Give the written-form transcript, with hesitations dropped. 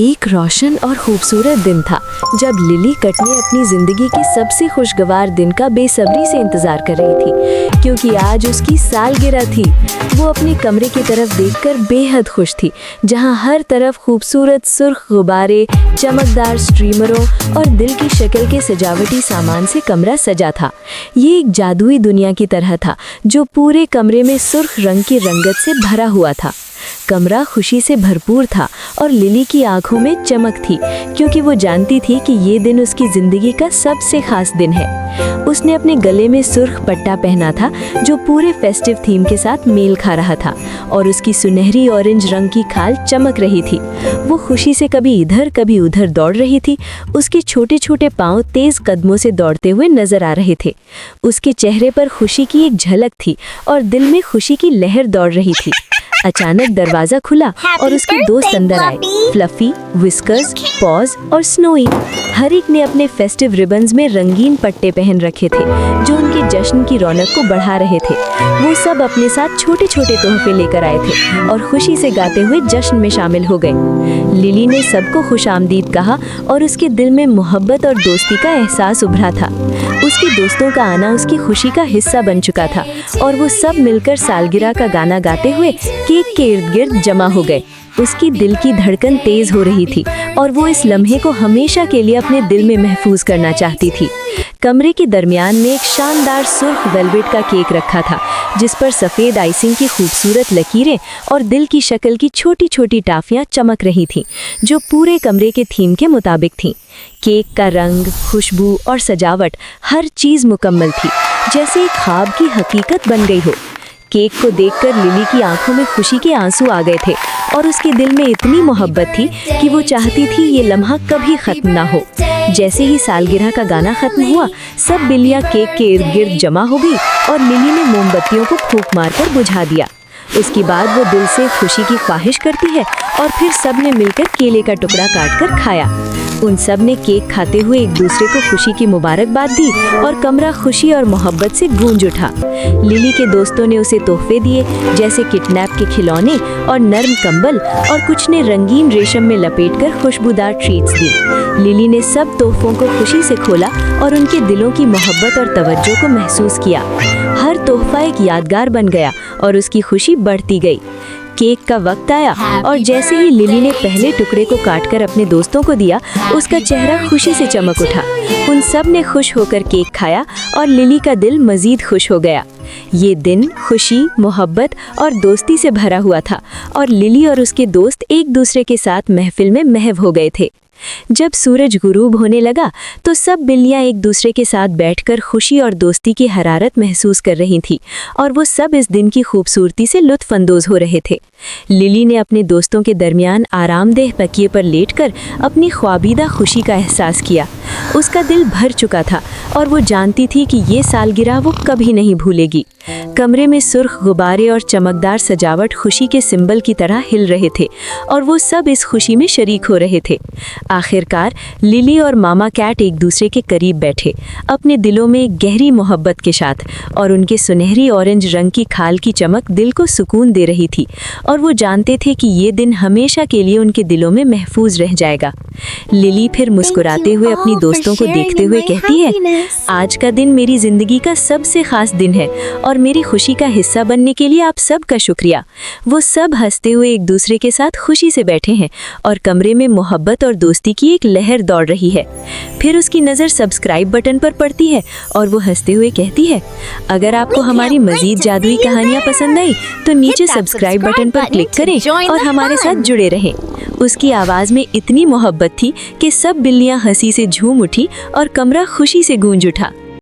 एक रोशन और खूबसूरत दिन था जब लिली कटनी अपनी जिंदगी के सबसे खुशगवार दिन का बेसब्री से इंतजार कर रही थी, क्योंकि आज उसकी सालगिरह थी। वो अपने कमरे की तरफ देखकर बेहद खुश थी, जहां हर तरफ खूबसूरत सुर्ख गुब्बारे, चमकदार स्ट्रीमरों और दिल की शक्ल के सजावटी सामान से कमरा सजा था। ये एक जादुई दुनिया की तरह था जो पूरे कमरे में सुर्ख रंग की रंगत से भरा हुआ था। कमरा खुशी से भरपूर था और लिली की आंखों में चमक थी, क्योंकि वो जानती थी कि ये दिन उसकी जिंदगी का सबसे खास दिन है। उसने अपने गले में सुर्ख पट्टा पहना था जो पूरे फेस्टिव थीम के साथ मेल खा रहा था, और उसकी सुनहरी ऑरेंज रंग की खाल चमक रही थी। वो खुशी से कभी इधर कभी उधर दौड़ रही थी। उसके छोटे छोटे पांव तेज कदमों से दौड़ते हुए नजर आ रहे थे। उसके चेहरे पर खुशी की एक झलक थी और दिल में खुशी की लहर दौड़ रही थी। अचानक दरवाजा खुला और उसके दोस्त अंदर आए। फ्लफी, विस्कर्स, पॉज और स्नोई। हर एक ने अपने फेस्टिव रिबन्स में रंगीन पट्टे पहन रखे थे जो उनके जश्न की रौनक को बढ़ा रहे थे। वो सब अपने साथ छोटे छोटे तोहफे लेकर आए थे और खुशी से गाते हुए जश्न में शामिल हो गए। लिली ने सबको खुशामदीद कहा और उसके दिल में मोहब्बत और दोस्ती का एहसास उभरा था। उसके दोस्तों का आना उसकी खुशी का हिस्सा बन चुका था और वो सब मिलकर सालगिरह का गाना गाते हुए केक के इर्द गिर्द जमा हो गए। उसकी दिल की धड़कन तेज हो रही थी और वो इस लम्हे को हमेशा के लिए अपने दिल में महफूज करना चाहती थी। कमरे के दरमियान में एक शानदार सुर्ख वेलवेट का केक रखा था, जिस पर सफ़ेद आइसिंग की खूबसूरत लकीरें और दिल की शक्ल की छोटी छोटी टाफियाँ चमक रही थीं, जो पूरे कमरे के थीम के मुताबिक थीं। केक का रंग, खुशबू और सजावट, हर चीज़ मुकम्मल थी, जैसे एक ख्वाब की हकीकत बन गई हो। केक को देखकर लिली की आंखों में खुशी के आंसू आ गए थे और उसके दिल में इतनी मोहब्बत थी कि वो चाहती थी ये लम्हा कभी ख़त्म ना हो। जैसे ही सालगिरह का गाना ख़त्म हुआ, सब बिल्लियाँ केक के इर्द गिर्द जमा हो गई और लिली ने मोमबत्तियों को फूंक मारकर बुझा दिया। उसके बाद वो दिल से खुशी की ख्वाहिश करती है और फिर सब ने मिलकर केले का टुकड़ा काटकर खाया। उन सब ने केक खाते हुए एक दूसरे को खुशी की मुबारकबाद दी और कमरा खुशी और मोहब्बत से गूंज उठा। लिली के दोस्तों ने उसे तोहफे दिए, जैसे किडनैप के खिलौने और नर्म कंबल, और कुछ ने रंगीन रेशम में लपेटकर खुशबूदार ट्रीट्स दी। लिली ने सब तोहफों को खुशी से खोला और उनके दिलों की मोहब्बत और तवज्जो को महसूस किया। हर तोहफा एक यादगार बन गया और उसकी खुशी बढ़ती गई। केक का वक्त आया और जैसे ही लिली ने पहले टुकड़े को काटकर अपने दोस्तों को दिया, उसका चेहरा खुशी से चमक उठा। उन सब ने खुश होकर केक खाया और लिली का दिल मजीद खुश हो गया। ये दिन खुशी, मोहब्बत और दोस्ती से भरा हुआ था और लिली और उसके दोस्त एक दूसरे के साथ महफिल में महव हो गए थे। जब सूरज गुरूब होने लगा तो सब बिल्लियां एक दूसरे के साथ बैठकर खुशी और दोस्ती की हरारत महसूस कर रही थीं और वो सब इस दिन की खूबसूरती से लुत्फ अंदोज हो रहे थे। लिली ने अपने दोस्तों के दरमियान आरामदेह तकिए पर लेटकर अपनी ख्वाबीदा खुशी का एहसास किया। उसका दिल भर चुका था और वो जानती थी कि ये सालगिरह वो कभी नहीं भूलेगी। कमरे में सुर्ख गुब्बारे और चमकदार सजावट खुशी के सिंबल की तरह हिल रहे थे और वो सब इस खुशी में शरीक हो रहे थे। आखिरकार लिली और मामा कैट एक दूसरे के करीब बैठे, अपने दिलों में गहरी मोहब्बत के साथ, और उनके सुनहरी ऑरेंज रंग की खाल की चमक दिल को सुकून दे रही थी और वो जानते थे कि ये दिन हमेशा के लिए उनके दिलों में महफूज रह जाएगा। लिली फिर मुस्कुराते हुए अपनी दोस्तों को देखते हुए कहती है, आज का दिन मेरी जिंदगी का सबसे खास दिन है और मेरी खुशी का हिस्सा बनने के लिए आप सबका शुक्रिया। वो सब हंसते हुए एक दूसरे के साथ खुशी से बैठे हैं और कमरे में मोहब्बत और दोस्ती की एक लहर दौड़ रही है। फिर उसकी नज़र सब्सक्राइब बटन पर पड़ती है और वो हंसते हुए कहती है, अगर आपको हमारी मज़ीद जादुई कहानियाँ पसंद आई तो नीचे सब्सक्राइब बटन पर क्लिक करें और हमारे साथ जुड़े रहें। उसकी आवाज़ में इतनी मोहब्बत थी कि सब बिल्लियाँ हंसी से झूम उठी और कमरा खुशी से गूंज उठा।